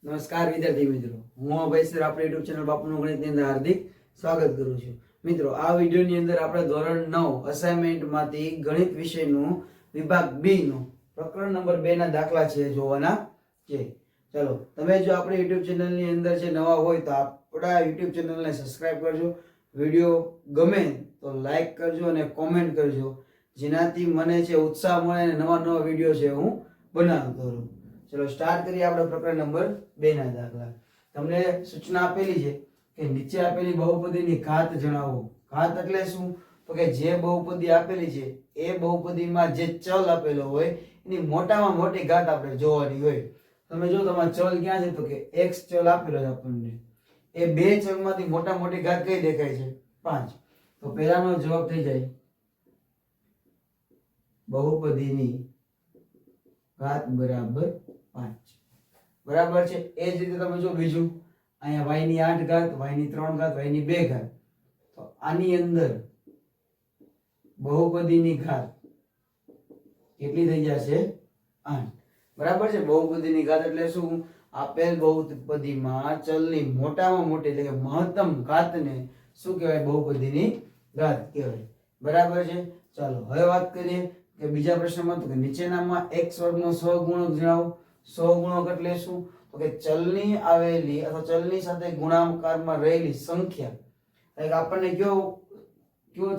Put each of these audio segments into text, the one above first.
નમસ્કાર વિદ્યાર્થી મિત્રો, હું અભય સર આપણી યુટ્યુબ ચેનલ બાપુનું ગણિતની અંદર હાર્દિક સ્વાગત કરું છું. મિત્રો, આ વિડીયોની અંદર આપણે ધોરણ 9 અસાઇનમેન્ટમાંથી ગણિત વિષયનું વિભાગ બી નું પ્રકરણ નંબર 2 ના દાખલા છે જોવાના છે. ચાલો, તમે જો આપણી યુટ્યુબ ચેનલની અંદર જે નવા હોય તો આપણા યુટ્યુબ ચેનલને સબસ્ક્રાઇબ કરજો. વિડીયો ગમે તો લાઈક કરજો અને કોમેન્ટ કરજો, જેનાથી મને છે ઉત્સાહ મળે અને નવા નવા વિડીયો છે હું બનાવતો રહું. ચલો સ્ટાર્ટ કરીએ આપણે પ્રકરણ નંબર 2 ના દાખલા. તમને સૂચના આપેલી છે કે નીચે આપેલી બહુપદીની ઘાત જણાવો. ઘાત એટલે શું? તો કે જે બહુપદી આપેલી છે એ બહુપદીમાં જે ચલ આપેલો હોય એની મોટામાં મોટી ઘાત આપણે જોવાની હોય. તમે જો તમારો ચલ ક્યાં છે? તો કે x ચલ આપેલો છે આપણને. એ બે ચલમાંથી મોટા મોટી ઘાત કઈ દેખાય છે? 5. તો પહેલાનો જવાબ થઈ જાય બહુપદીની ઘાત બરાબર 5. બરાબર છે. એ જ રીતે તમે જો બીજું અહીંયા y ની 8 ઘાત, y ની 3 ઘાત, y ની 2 ઘાત. તો આની અંદર બહુપદીની ઘાત કેટલી થઈ જશે? 8. બરાબર છે. બહુપદીની ઘાત એટલે શું? આપેલ બહુપદીમાં ચલની મોટામાં મોટી એટલે કે મહત્તમ ઘાતને શું કહેવાય? બહુપદીની ઘાત કહેવાય. બરાબર છે. ચાલો હવે વાત કરીએ કે બીજા પ્રશ્નમાં તો કે નીચેનામાં x વર્ગનો સહગુણક જણાવો. સહગુણક એટલે શું? તો કે ચલની આવેલી અથવા ચલની સાથે ગુણાકારમાં રહેલી સંખ્યા. એટલે આપણને કયો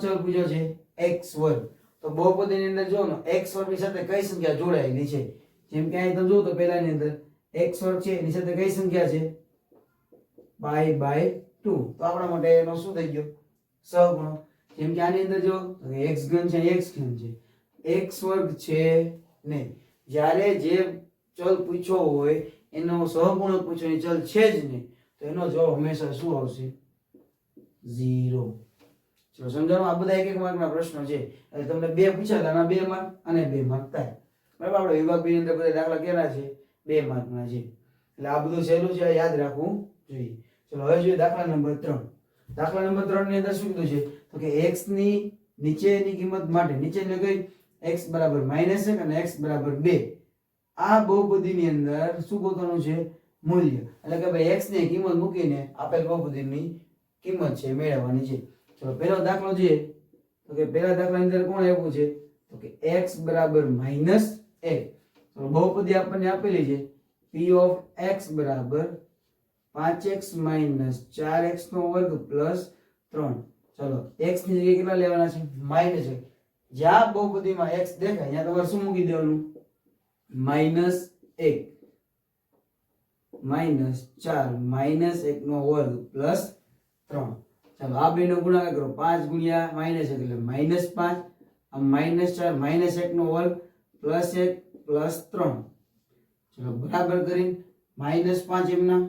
ચલ પૂછ્યો છે? x વર્ગ. તો બહુપદીની અંદર જો ને x વર્ગની સાથે કઈ સંખ્યા જોડાયેલી છે? જેમ કે અહીં તમે જો તો પહેલાની અંદર x વર્ગ છે એની સાથે કઈ સંખ્યા છે? Pi by 2. તો આપણા માટે એનો શું થઈ ગયો? સહગુણક. જેમ કે આની અંદર જો x ઘન છે, x ઘન છે, x વર્ગ છે નહીં. જ્યારે જે ચલ પૂછ્યો હોય એનો સહગુણક પૂછ્યો એ ચલ છે જ નહીં, તો એનો જવાબ હંમેશા શું આવશે? 0. ચલો સમજાણું? આ બધા એક એક માર્કના પ્રશ્નો છે. એટલે તમને બે પૂછ્યા આના 2 માર્ક અને 2 માર્ક થાય. બરાબર? આપણે વિભાગ બી ની અંદર બધા દાખલા કેના છે? 2 માર્કના છે. એટલે આ બધું સહેલું છે, યાદ રાખવું જોઈએ. ચલો હવે જોઈએ દાખલા નંબર 3. દાખલા નંબર 3 ની અંદર શું કીધું છે? તો કે x ની નીચેની કિંમત માટે, નીચેની કઈ? x બરાબર -1 અને x બરાબર 2. આ બહુપદીની અંદર શું ગોતવાનું છે? મૂલ્ય. એટલે કે ભાઈ x ની કિંમત મૂકીને આપેલ બહુપદીની કિંમત છે મેળવવાની છે. ચલો પહેલો દાખલો જોઈએ તો કે પહેલા દાખલાની અંદર કોણ આપ્યું છે? તો કે x બરાબર -1. તો બહુપદી આપણને આપેલી છે p of x બરાબર 5x - 4x નો વર્ગ પ્લસ 3. ચલો x ની જગ્યાએ કેટલા લેવાના છે? -1. જ્યાં બહુપદીમાં x દેખાય ત્યાં તમારે શું મૂકી દેવાનું? -1 -4 -1 નો વર્ગ પ્લસ 3. ચાલો આ બેનો ગુણાકાર કરો. 5 ગુણ્યા -1 એટલે -5, આ -4 -1 નો વર્ગ પ્લસ 1 પ્લસ 3. ચલો બરાબર કરીને -5 એમના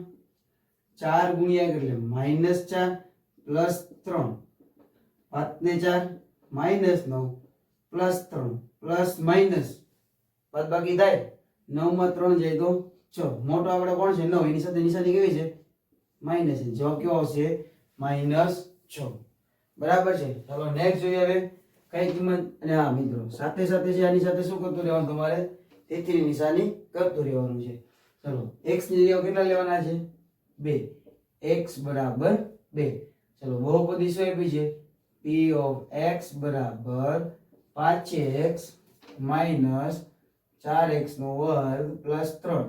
4 ગુણ્યા એટલે -4 પ્લસ 3, 5 ને 4 -9 પ્લસ 3 પ્લસ માઇનસ બાદબાકી થાય. 9 માં 3 જાય તો 6. મોટો આપણે કોણ છે? 9. એની સાથે નિશાની કેવી છે? માઇનસ છે. જવાબ કેવો આવશે? -6. બરાબર છે. ચાલો નેક્સ્ટ જોઈએ હવે કઈ કિંમત. અને હા મિત્રો, સાથે સાથે છે આની સાથે શું કરતું રહેવાનું? તમારે તેથી નિશાની કરતું રહેવાનું છે. ચલો x ની જગ્યાએ કેટલા લેવાના છે? 2. x બરાબર 2. ચલો બહુપદી શું આપી છે? p of x બરાબર 5x - 4x નો વર્ગ પ્લસ 3.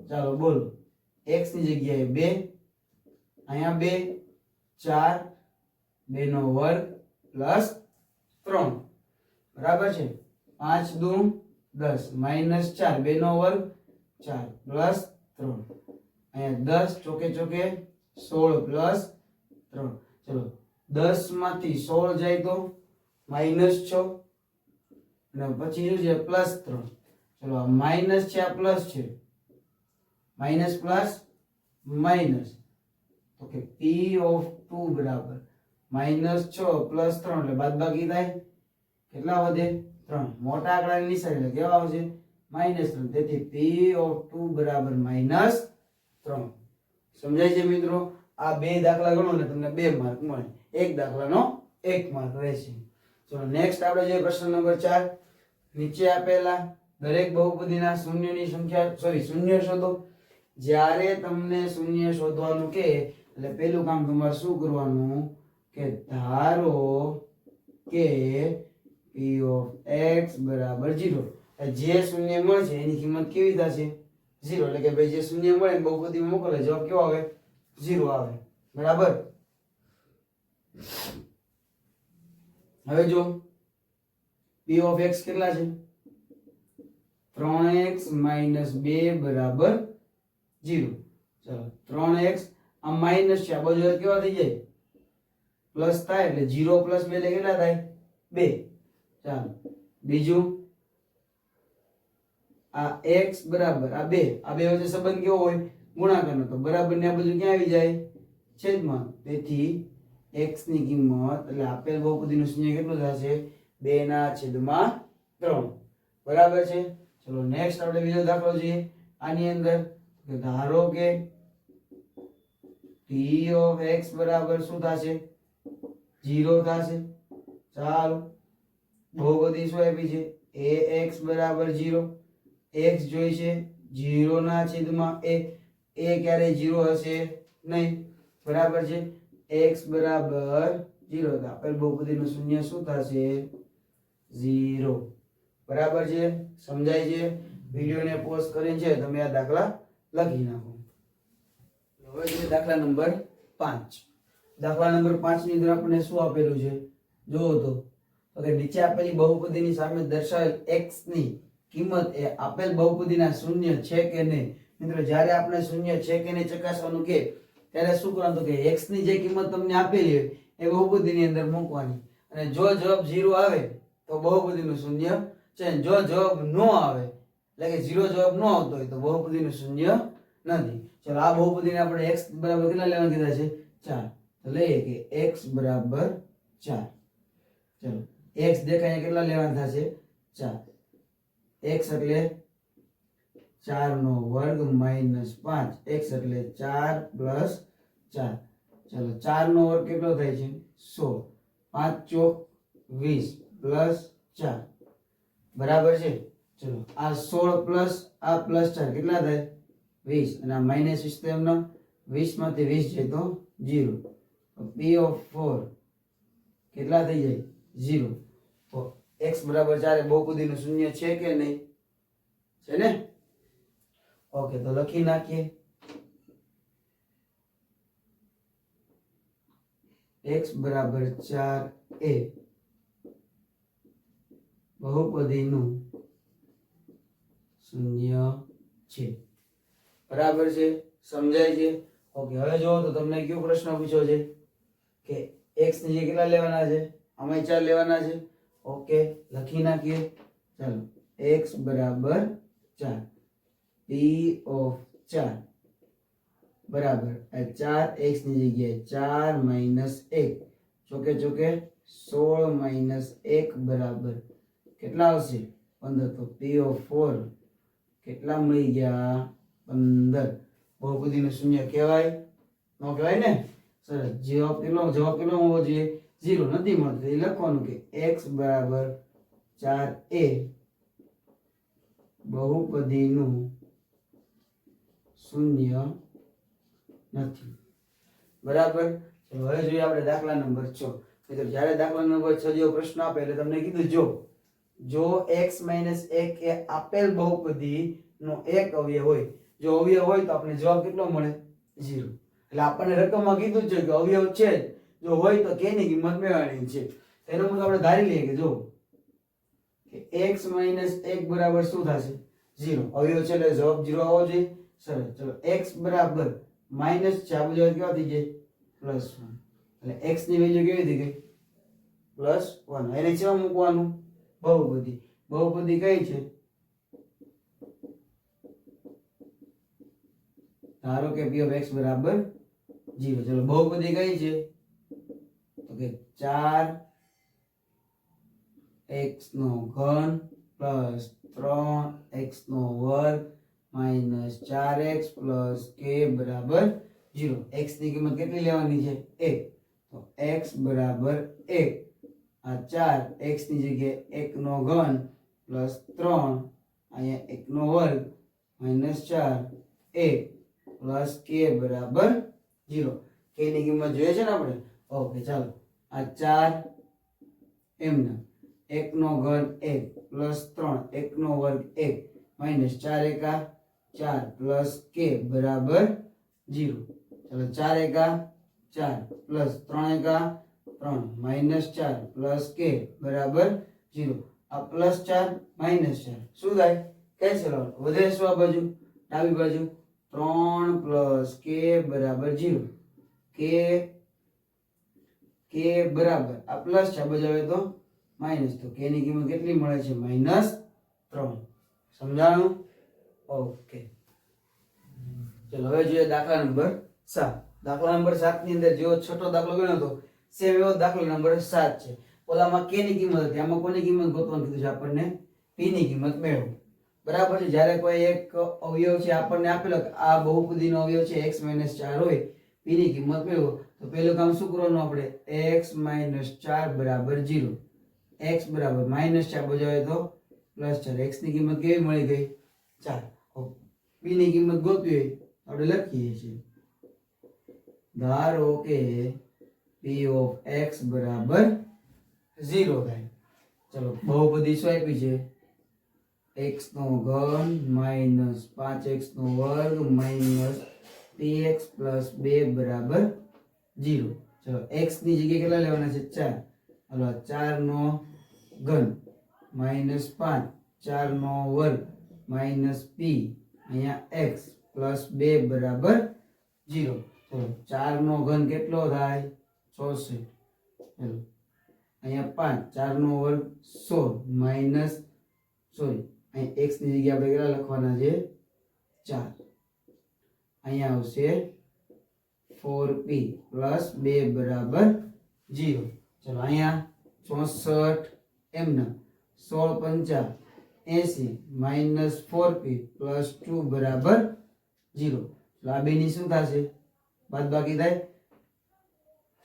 ચાલો બોલો. x ની જગ્યાએ 2, અહીંયા 2, 4, 2 નો વર્ગ પ્લસ 3. બરાબર છે. 5 દુ 10 -4 2 નો વર્ગ 4 પ્લસ 3. અહીંયા 10 ચોકે ચોકે 16 પ્લસ 3. ચલો 10 માંથી 16 જાય તો -6 અને પછી શું છે? પ્લસ 3. ચલો આ માઇનસ છે, આ પ્લસ છે. Minus plus minus. તો કે p of 2 બરાબર -6 પ્લસ 3 એટલે બાદબાકી થાય. કેટલા વધે? 3. મોટા આંકડાની નિશાની એટલે કેવા આવશે? -3. તેથી p of 2 બરાબર -3. સમજાય છે મિત્રો? આ બે દાખલા ગણો ને તમને 2 માર્ક મળે. એક દાખલાનો 1 માર્ક રહેશે. ચલો નેક્સ્ટ આપણે જોઈએ પ્રશ્ન નંબર 4. નીચે આપેલા દરેક બહુપદીના શૂન્યની સંખ્યા શૂન્ય શોધો. જ્યારે તમને શૂન્ય શોધવાનું કે એટલે પેલું કામ તમારે શું કરવાનું કે ધારો કે p of x બરાબર 0. જે શૂન્ય મળશે એની કિંમત કેવી થશે 0. એટલે કે ભાઈ જે શૂન્ય મળે એ બહુપદીમાં મોકલે જવાબ કેવો આવે 0 આવે. બરાબર. હવે જો p of x કેટલા છે 3x - 2 બરાબર 0. ચલો 3x આ માઈનસ છે આ બાજુ કેવા થઈ જાય પ્લસ થાય એટલે 0 + 2 એટલે કેટલા થાય 2. ચાલો બીજું આ x બરાબર આ 2 વચ્ચે સંબંધ કેવો હોય ગુણાકારનો તો બરાબર ને આ બાજુ ક્યાં આવી જાય છેદમાં. તેથી x ની કિંમત એટલે આપેલ બહુપદીનું શૂન્ય કેટલું થશે 2/3. બરાબર છે. ચલો નેક્સ્ટ આપણે બીજો દાખલો જોઈએ આની અંદર ધારો કે p of x બરાબર શું થશે 0 થશે. ચાલો બહુપદી શું આપી છે ax બરાબર 0. x જોઈ છે 0 ના છેદમાં a ક્યારે 0 હશે નહીં. બરાબર છે. x બરાબર 0 તો આપેલ બહુપદીનું શૂન્ય શું થશે 0. બરાબર છે. સમજાય છે. વિડિયોને પોઝ કરીને છે તમે આ દાખલા લખી નાખો. હવે જોઈએ દાખલા નંબર 5. દાખલા નંબર 5 ની અંદર આપણને શું આપેલું છે જોવો તો કે નીચે આપેલી બહુપદીની સામે દર્શાવેલ x ની કિંમત એ આપેલ બહુપદીના શૂન્ય છે કે નહીં. મિત્રો જ્યારે આપણે શૂન્ય છે કે નહીં ચકાસવાનું કે ત્યારે શું કરવાનું કે x ની જે કિંમત તમને આપેલી હોય એ બહુપદીની અંદર મૂકવાની અને જો જવાબ 0 આવે તો બહુપદીનું શૂન્ય છે. જો જવાબ ન આવે એટલે કે 0 જવાબ ન આવતો હોય તો બહુપદીનું શૂન્ય નથી. ચલો આ બહુપદીને આપણે x બરાબર કેટલા લેવા કીધા છે 4. તો લઈએ કે x બરાબર 4. ચલો x દેખાય કેટલા લેવાના થશે 4. x એટલે 4 નો વર્ગ -5. x એટલે 4 + 4. ચલો 4 નો વર્ગ કેટલો થાય છે 16. 5 ચોક 20 + 4. બરાબર છે. ચલો આ 16 પ્લસ આ +4 કેટલા થાય 20 અને આ -20 તો એમનો 20 માંથી 20 જાય તો 0. તો p of 4 કેટલા થઈ જાય 0. તો x બરાબર 4 એ બહુપદીનું શૂન્ય છે કે નહીં છે ને. ઓકે તો લખી નાખીએ x બરાબર 4 એ બહુપદીનું શૂન્ય છે. બરાબર છે. સમજાય છે. ઓકે હવે જો તો તમને કયો પ્રશ્ન પૂછ્યો છે કે x ની જે કેટલા લેવાના છે આમાં 4 લેવાના છે. ઓકે લખી નાખીએ. ચાલો x બરાબર 4 p of 4 બરાબર આ 4 x ની જગ્યાએ 4 - 1 ચોકે ચોકે 16 - 1 બરાબર કેટલા આવશે 15. તો p of 4 કેટલા મળી ગયા 15. બહુપદીનું શૂન્ય કહેવાય ન કહેવાય ને. સરસ. જવાબ કેટલો હોવો જોઈએ 0 નથી મળતો એ લખવાનું કે x બરાબર 4 એ બહુપદીનું શૂન્ય નથી. બરાબર. હવે જોઈએ આપણે દાખલા નંબર 6. મિત્રો જ્યારે દાખલા નંબર 6 જેવો પ્રશ્ન આપે એટલે તમને કીધું જો x - 1 એ આપેલ બહુપદી નો એક અવયવ હોય. જો અવયવ હોય તો આપણે જવાબ કેટલો મળે 0. એટલે આપણને રકમમાં કીધું છે કે અવયવ છે જો હોય તો k ની કિંમત મેળવવાની છે. એનો મતલબ આપણે ધારી લઈએ કે જો કે x - 1 બરાબર શું થશે 0. અવયવ છે એટલે જવાબ 0 આવવો જોઈએ. સરસ. ચલો x બરાબર માઈનસ છે આ બાજુ કેવા થઈ જાય +1 એટલે x ની વેલ્યુ કેવી થઈ ગઈ +1. એને કેવા મૂકવાનું બહુપદી કઈ છે ધારો કે p of x બરાબર 0. ચલો બહુપદી કઈ છે તો કે 4x નો ઘન + 3x નો વર્ગ -4x + k બરાબર 0. x ની કિંમત કેટલી લેવાની છે 1. તો x બરાબર 1. આ 4 x ની જગ્યાએ 1 નો ઘન + 3 અહીંયા 1 નો વર્ગ -4 1 પ્લસ કે બરાબર 0. કે ની કિંમત જોઈએ છે ને આપણે. ઓકે ચાલો આ 4 એમના 1 નો ઘન 1 પ્લસ 3 1 નો વર્ગ 1 માઇનસ 4 એકા 4 પ્લસ કે બરાબર 0. ચાલો 4 એકા 4 પ્લસ 3 એકા 3 માઇનસ 4 પ્લસ કે બરાબર 0. આ પ્લસ 4 માઇનસ 4 શું થાય? Cancel out. વધે શું આ બાજુ? ડાબી બાજુ 3 પ્લસ કે બરાબર 0. કે બરાબર આ પ્લસ છે, આ બાજુ આવે તો માઇનસ. તો કે ની કિંમત કેટલી મળે છે? -3. સમજાણું? ઓકે ચલો હવે જોઈએ દાખલા નંબર 7. દાખલા નંબર 7 ની અંદર જેવો છઠ્ઠો દાખલો ગણ્યો હતો સેમ એવો દાખલો નંબર 7 છે. ઓલામાં કે ની કિંમત હતી, આમાં કોની કિંમત ગોતવાનું કીધું છે આપણને? p ની કિંમત મેળવો. બરાબર છે. જ્યારે કોઈ એક અવયવ છે આપણને આપેલો કે આ બહુપદીનો અવયવ છે x - 4 હોય, p ની કિંમત મેળવો, તો પહેલું કામ શું કરવાનું આપણે? x - 4 બરાબર 0. x બરાબર -4 બજાવે તો +4. x ની કિંમત કેવી મળી ગઈ? 4. p ની કિંમત ગોતવી હોય આપણે લખીએ છીએ. ધારો કે p ઓફ x બરાબર 0 થાય. ચલો બહુપદી શું આપી છે? x નો ઘન માઈનસ 5x નો વર્ગ માઈનસ 3x પ્લસ 2 બરાબર 0. ચલો x ની જગ્યાએ કેટલા લેવાના છે? 4. હાલો 4 નો ઘન માઈનસ 5 4 નો વર્ગ માઈનસ p અહીંયા x પ્લસ 2 બરાબર 0. ચલો 4 નો ઘન કેટલો થાય? 64. ચલો અહીંયા 5 4 નો વર્ગ 16 માઈનસ સોરી અહીં x ની જગ્યાએ આપણે કેટલા લખવાના છે? 4. અહીંયા આવશે 4p પ્લસ 2 બરાબર 0. ચલો અહીંયા 64 એમના 16 × 80 માઈનસ 4p પ્લસ 2 બરાબર 0. તો આ બેની શું થશે? બાદબાકી થાય.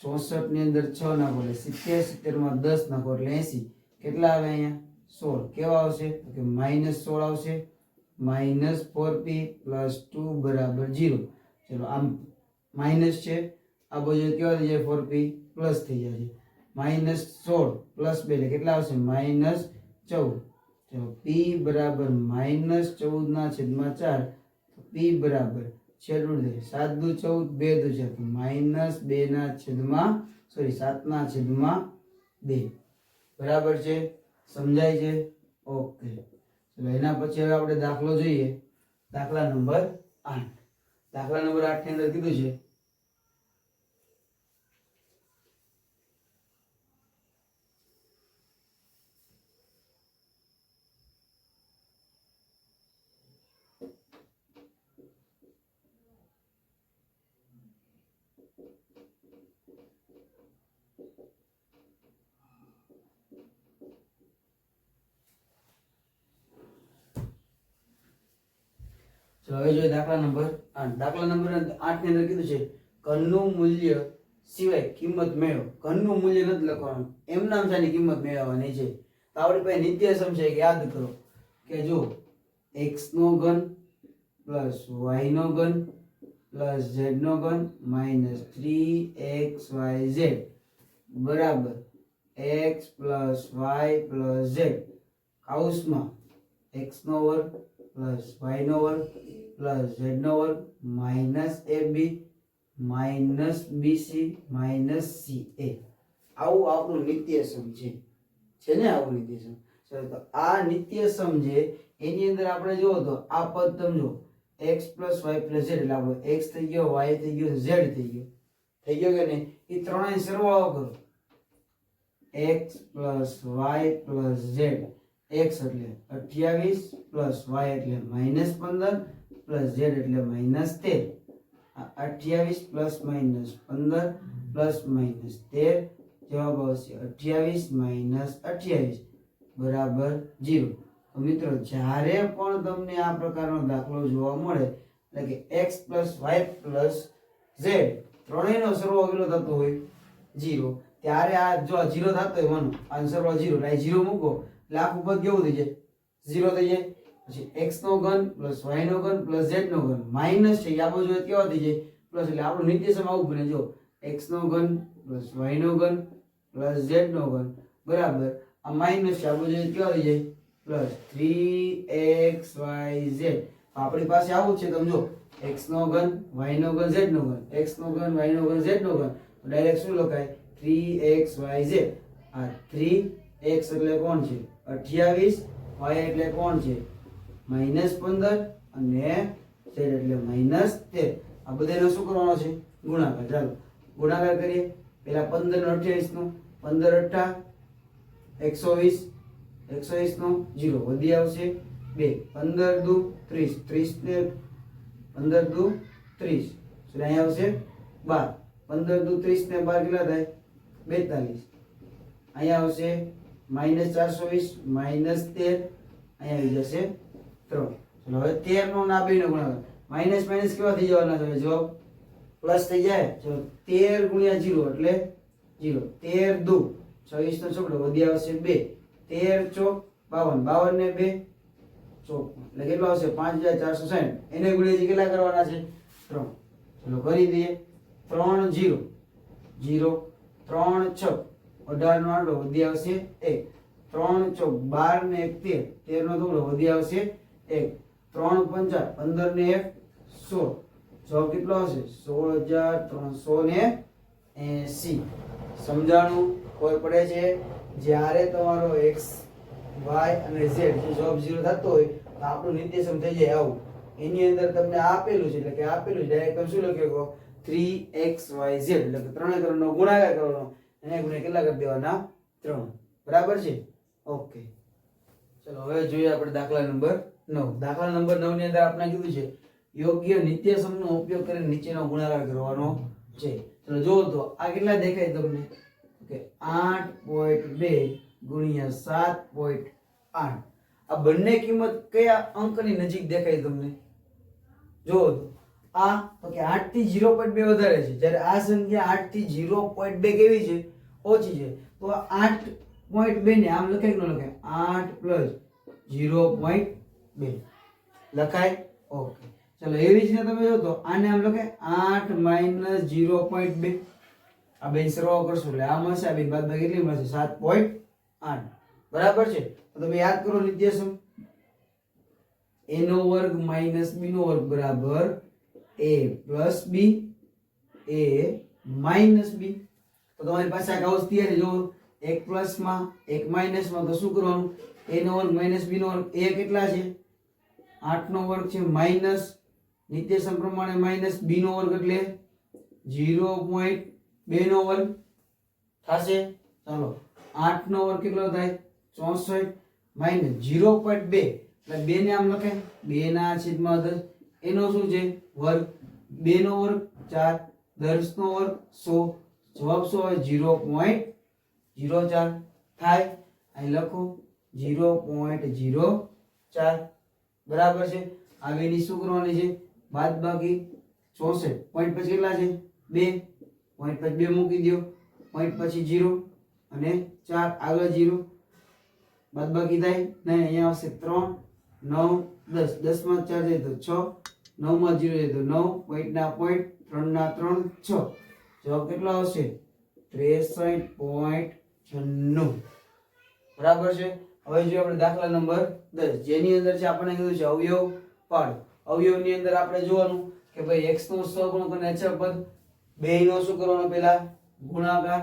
64 ની અંદર 6 નાખો એટલે 70, 70 માં 10 નાખો એટલે 80. કેટલા આવે અહીંયા? 16. કેવા આવશે? તો કે -16 આવશે. -4p પ્લસ 2 બરાબર 0. ચલો આમ માઇનસ છે, આ બાજુ કેવા થઈ જાય? 4p પ્લસ થઈ જાય છે. -16 પ્લસ 2 એટલે કેટલા આવશે? -14. ચલો p બરાબર -14 ના છેદમાં 4. તો p બરાબર છેદું દે 7 દુ 14 2 દુ 4 તો -2 ના છેદમાં સોરી 7 ના છેદમાં 2. બરાબર છે? સમજાય છે? ઓકે ચલો એના પછી હવે આપણે દાખલો જોઈએ. દાખલા નંબર 8. દાખલા નંબર 8 ની અંદર કીધું છે ચલો હવે જોઈએ દાખલા નંબર 8. દાખલા નંબર 8 ની અંદર કીધું છે ઘનનું મૂલ્ય સિવાય કિંમત મેળવો. ઘનનું મૂલ્ય નથી લખવાનું, એમ નામ શાની કિંમત મેળવવાની છે. તો આપણી પાસે નિત્યસમ છે, યાદ કરો કે જો x નો ઘન પ્લસ y નો ઘન પ્લસ z નો ઘન માઈનસ 3xyz બરાબર x plus y plus z કૌંસમાં x નો વર્ગ પ્લસ y નો વર્ગ પ્લસ z નો વર્ગ minus ab minus bc minus ca. આવું આપણું નિત્યસમ છે ને? આવું નિત્યસમ. ચલો તો આ નિત્યસમ છે એની અંદર આપણે જોવો તો આ પદ તમે જો x plus y plus z એટલે આપણો x થઈ ગયો, y થઈ ગયો, z થઈ ગયો કે નહીં? એ ત્રણેય સરવાળો કરો. x plus y plus z x એટલે 28 પ્લસ y એટલે -15 પ્લસ z એટલે -13. આ 28 પ્લસ -15 પ્લસ -13 જવાબ આવશે 28 - 28 બરાબર 0. તો મિત્રો જ્યારે પણ તમને આ પ્રકારનો દાખલો જોવા મળે એટલે કે x plus y plus z ત્રણેયનો સરવાળો કેટલો થતો હોય? 0. ત્યારે આ જો 0 થતો હોય માનો આ સરવાળો 0 એટલે 0 મૂકો એટલે આખું પદ કેવું થઈ જાય? 0 થઈ જાય. પછી x નો ઘન પ્લસ y નો ઘન પ્લસ z નો ઘન માઈનસ છે આ બાજુ કેવા થઈ જાય પ્લસ, એટલે આપણું નિત્યસમ આવું બને જો x નો ઘન પ્લસ y નો ઘન પ્લસ z નો ઘન બરાબર આ માઈનસ છે આ બાજુ કેવા થઈ જાય પ્લસ 3xyz. આપણી પાસે આવું છે તમે જો x નો ઘન y નો ઘન z નો ઘન x નો ઘન y નો ઘન z નો ઘન તો ડાયરેક્ટ શું લખાય 3xyz. આ 3x એટલે કોણ છે 28, y એટલે કોણ છે -15 અને z એટલે -13. આ બધાનો શું કરવાનો છે ગુણાકાર. ચાલો ગુણાકાર કરીએ. પહેલા 15 નો 28 નો 15 × 120 120 નો 0 વધી આવશે 2 15 દુ 30 30 ને 15 દુ 30 એટલે અહીં આવશે 12 15 દુ 30 ને 12 કેટલા થાય 42. અહીંયા આવશે -420 -13 અહીંયા આવી જશે 3. ચલો હવે 13 નો ના બેનો ગુણાકાર માઈનસ માઈનસ કેવા થઈ જવાના છે જવાબ પ્લસ થઈ જાય. ચલો 13 × 0 એટલે 0 13 દુ 26 નો છોકરો વધી આવશે 2 13 ચોક 52 52 ને 2 ચોક એટલે કેટલો આવશે 5460. એને ગુણ્યા કેટલા કરવાના છે 3. ચલો કરી દઈએ 3 0 0 3 6 18 નો આંકડો વધી આવશે 1 3 ચોક 12 ને 1 13 નો ટુકડો વધી આવશે 1 3 5 15 ને 1 16 જવાબ કેટલો આવશે 16380. સમજાણું કોઈ પડે છે જ્યારે તમારો x y અને z જો જવાબ 0 થતો હોય તો આપણું નિત્યસમ થઈ જાય આવું. એની અંદર તમને આપેલું છે એટલે કે આપેલું ડાયરેક્ટ તમે શું લખ્યો 3xyz એટલે કે ત્રણે ત્રણનો ગુણાકાર કરવાનો એને ગુણ્યા કેટલા કરી દેવાના 3. બરાબર છે ઓકે. ચલો હવે જોઈએ આપણે દાખલા નંબર 9. દાખલા નંબર 9 ની અંદર આપણે કીધું છે યોગ્ય નિત્યસમનો ઉપયોગ કરીને નીચેનો ગુણાકાર કરવાનો છે. ચલો જો તો આ કેટલા દેખાય તમને કે 8.2 ગુણ્યા 7.8. આ બંને કિંમત કયા અંકની નજીક દેખાય તમને જો તો આ તો કે 8 થી 0.2 વધારે છે જ્યારે આ સંખ્યા 8 થી 0.2 કેવી છે ઓછી છે. તો 8.2 ને આમ લખાય કે ન લખાય 8 પ્લસ 0.2 લખાય ઓકે. ચલો એવી જ રીતે તમે જો તો આને આમ લખાય 8 માઈનસ 0.2 આ બે સરવાળો કરશો એટલે આ મળશે આ બે બાદબાકી કેટલી મળશે 7.8. બરાબર છે. તો તમે યાદ કરો નિત્યસમ a નો વર્ગ માઈનસ b નો વર્ગ બરાબર a plus b a minus b. તો તમારી પાસે આ કાઉસ તૈયાર જો એક પ્લસ માં એક માઈનસ માં તો શું કરવાનું a નો વર્ગ માઈનસ b નો વર્ગ a કેટલા છે 8 નો વર્ગ છે માઈનસ નિત્યસમ પ્રમાણે માઈનસ b નો વર્ગ એટલે 0.2 નો વર્ગ થશે. ચાલો 8 નો વર્ગ કેટલો થાય 64 માઈનસ 0.2 એટલે 2 ને આમ લખાય 2 ના છેદમાં 10 એનો શું છે વર્ગ 2 નો વર્ગ 4 10 નો વર્ગ 100 જવાબ શું આવે 0.04 થાય. અહીં લખો 0.04 બરાબર છે. આ બેની શું કરવાની છે બાદબાકી 64 પોઈન્ટ પછી કેટલા છે 2 પોઈન્ટ પછી 2 મૂકી દો પોઈન્ટ પછી 0 અને 4 આગળ 0 બાદબાકી થાય નહીં અહીંયા આવશે 3 9 10 10 માં 4 જાય તો 6 9 માં 0 જાય તો 9 પોઈન્ટ ના પોઈન્ટ 3 ના 3 6 જવાબ કેટલો આવશે 63.96. બરાબર છે. હવે જો આપણે દાખલા નંબર 10 જેની અંદર છે આપણને કીધું છે અવયવ પાડો. અવયવની અંદર આપણે જોવાનું કે ભાઈ x નો સહગુણક અને અચળ પદ બેયનો શું કરવાનો પહેલા ગુણાકાર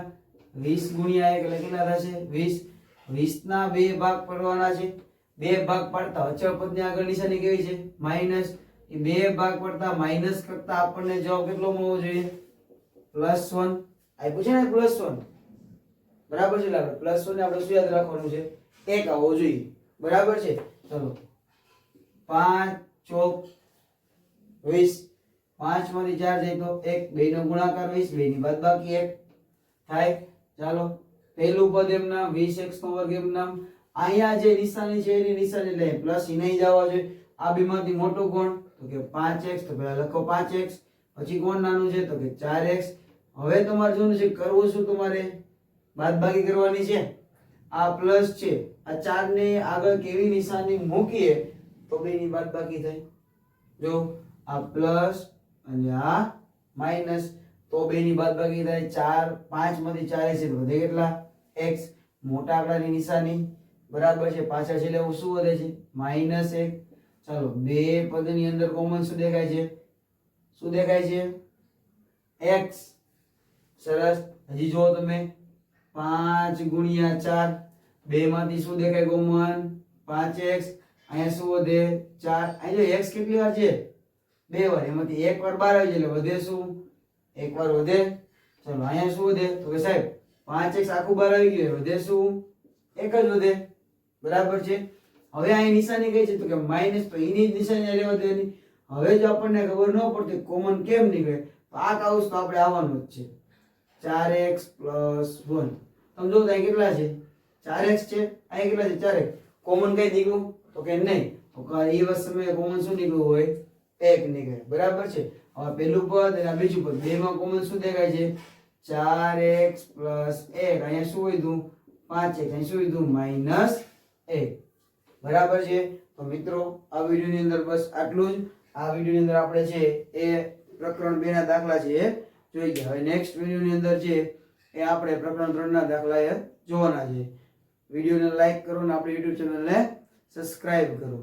20 ગુણ્યા 1 એટલે કેટલા થશે 20 20 ના બે ભાગ પાડવાના છે. બે ભાગ પાડતા અચળ પદની આગળ નિશાની કેવી છે માઈનસ. એ બે ભાગ પાડતા માઈનસ કરતા આપણને જવાબ કેટલો મળવો જોઈએ +1 આપ્યું છે ને +1 બરાબર છે. એટલે +1 ને આપણે શું યાદ રાખવાનું છે 1 આવવો જોઈએ બરાબર છે. ચલો 5 ચોક 20 5 માંથી 4 જાય તો 1 બે નો ગુણાકાર 20 બે ની બાદબાકી 1 થાય. ચાલો પહેલું પદ એમ નામ 20x નો વર્ગ એમ નામ અહીંયા જે નિશાની છે એની નિશાની એટલે પ્લસ ઈ નહીં જવા જોઈએ. આ બેમાંથી મોટો કોણ તો કે 5x તો પહેલા લખો 5x પછી કોણ નાનું છે તો કે 4x. હવે તમારે જોવાનું છે કરવું શું તમારે બાદબાકી કરવાની છે. આ પ્લસ છે આ 4 ને આગળ કેવી નિશાની મૂકીએ તો બેની બાદબાકી થાય. જો આ પ્લસ અને આ માઈનસ, તો બેની બાદબાકી થાય. 4 5 માંથી 4 છે વધે કેટલા? x. મોટા આંકડાની નિશાની બરાબર છે, પાછળ છેલ્લે શું વધે છે? -1. ચાલો બે પદની અંદર કોમન શું દેખાય છે? શું દેખાય છે? x. સરસ. હજી જો તમે 5 ગુણ્યા 4, બે માંથી શું દેખાય કોમન? 5x. અહીંયા શું વધે? 4. અહીં જો x કેટલી વાર છે? 2 વાર. એમાંથી એક વાર બહાર આવી જાય એટલે વધે શું? એક વાર વધે. ચલો અહીંયા શું વધે? તો કે સાહેબ 5x આખું બહાર આવી ગયું, વધે શું? એક જ વધે. બરાબર છે. હવે અહીં નિશાની કઈ છે? તો કે માઈનસ, તો એની જ નિશાની લેવા દેવાની. હવે જો આપણને ખબર ન પડતી કોમન કેમ નીકળે, તો આ કાઉસ તો આપણે આવવાનું જ છે. 4x + 1. તમે જો અહીં કેટલા છે? 4x છે. અહીં કેટલા છે? 4x. કોમન કઈ નીકળ્યું? તો કે નહીં. તો એ વસ્તુમાં કોમન શું નીકળ્યું હોય? 1 નીકળે. બરાબર છે. હવે પહેલું પદ અને બીજું પદ બેમાં કોમન શું દેખાય છે? 4x + 1. અહીંયા શું વધ્યું? 5x. અહીં શું વધ્યું? -1. બરાબર છે. તો મિત્રો આ વિડિયોની અંદર બસ આટલું જ. આ વિડિયોની અંદર આપણે છે એ પ્રકરણ 2 ના દાખલા છે એ જોઈ ગયા. હવે નેક્સ્ટ વિડિયોની અંદર છે એ આપણે પ્રકરણ 3 ના દાખલા એ જોવાના છે. વિડિયોને લાઈક કરો અને આપણી YouTube ચેનલને સબસ્ક્રાઇબ કરો.